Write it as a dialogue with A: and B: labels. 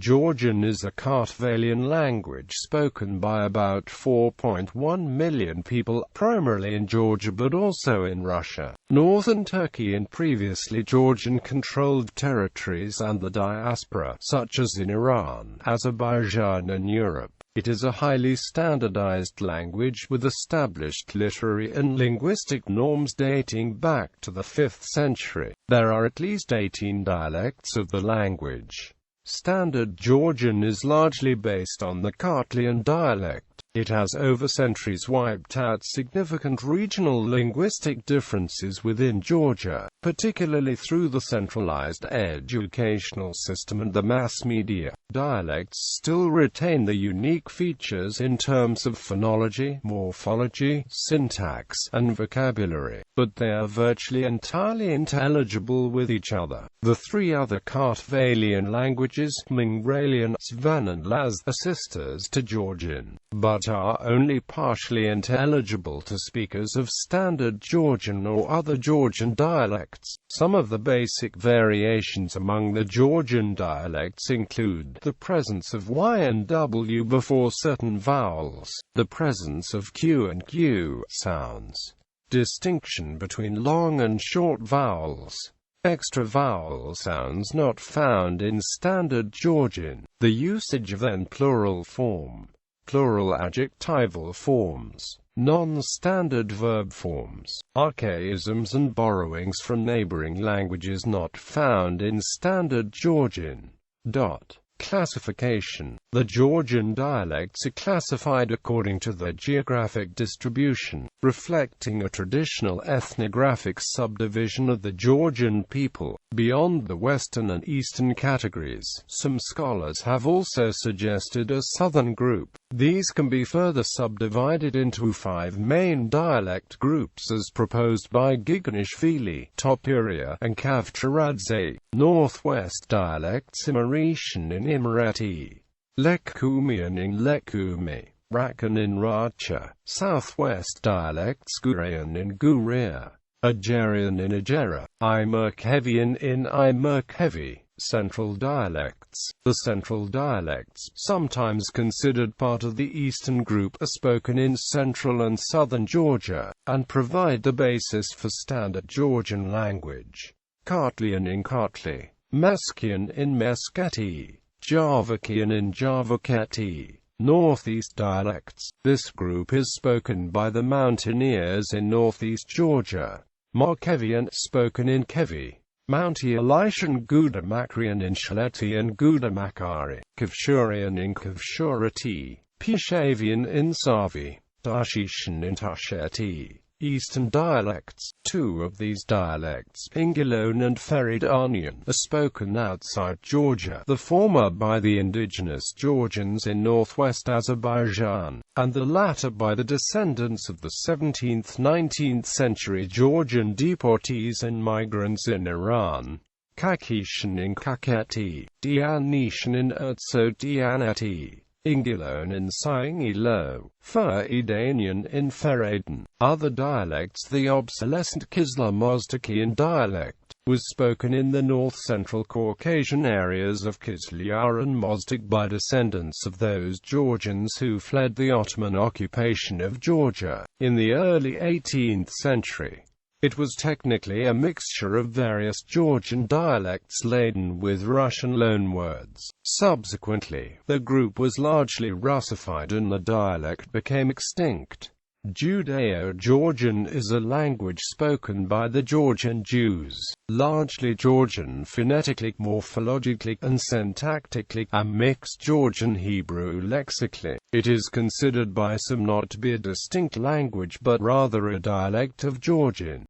A: Georgian is a Kartvelian language spoken by about 4.1 million people, primarily in Georgia but also in Russia, northern Turkey and previously Georgian-controlled territories and the diaspora, such as in Iran, Azerbaijan and Europe. It is a highly standardized language with established literary and linguistic norms dating back to the 5th century. There are at least 18 dialects of the language. Standard Georgian is largely based on the Kartlian dialect. It has over centuries wiped out significant regional linguistic differences within Georgia, particularly through the centralized educational system and the mass media. Dialects still retain the unique features in terms of phonology, morphology, syntax, and vocabulary, but they are virtually entirely intelligible with each other. The three other Kartvelian languages, Mingrelian, Svan and Laz, are sisters to Georgian, but are only partially intelligible to speakers of Standard Georgian or other Georgian dialects. Some of the basic variations among the Georgian dialects include the presence of Y and W before certain vowels, the presence of Q and Q sounds, distinction between long and short vowels, extra vowel sounds not found in Standard Georgian, the usage of then plural form, plural adjectival forms, non-standard verb forms, archaisms and borrowings from neighboring languages not found in Standard Georgian. Classification. The Georgian dialects are classified according to their geographic distribution, reflecting a traditional ethnographic subdivision of the Georgian people, beyond the Western and Eastern categories. Some scholars have also suggested a southern group. These can be further subdivided into 5 main dialect groups as proposed by Giganishvili, Topuria, and Kavcharadze. Northwest dialects: Imeretian in Imereti, Lekumian in Lekumi, Rakan in Racha. Southwest dialects: Gurian in Guria, Agerian in Agera, Imerkevian in Imerkevi. Central dialects. The central dialects, sometimes considered part of the Eastern group, are spoken in central and southern Georgia, and provide the basis for Standard Georgian language. Kartlian in Kartli, Meskian in Mesketi, Javakian in Javaketi. Northeast dialects. This group is spoken by the mountaineers in northeast Georgia. Markevian, spoken in Kevi, Mountie Elishan Gudamakrian in Shaleti and Gudamakari, Kavshurian in Kavshurati, Pishavian in Savi, Tashishan in Tasheti. Eastern dialects. 2 of these dialects, Ingilone and Feridanian, are spoken outside Georgia, the former by the indigenous Georgians in northwest Azerbaijan, and the latter by the descendants of the 17th–19th century Georgian deportees and migrants in Iran. Kakishan in Kaketi, Dianishan in Urtso Dianeti, Ingilone in Saingilo, Feridanian in Feradan. Other dialects. The obsolescent Kislar-Mozdakian dialect was spoken in the north-central Caucasian areas of Kislyar and Mozdak by descendants of those Georgians who fled the Ottoman occupation of Georgia in the early 18th century. It was technically a mixture of various Georgian dialects laden with Russian loanwords. Subsequently, the group was largely Russified and the dialect became extinct. Judeo Georgian is a language spoken by the Georgian Jews, largely Georgian phonetically, morphologically, and syntactically, and mixed Georgian Hebrew lexically. It is considered by some not to be a distinct language but rather a dialect of Georgian.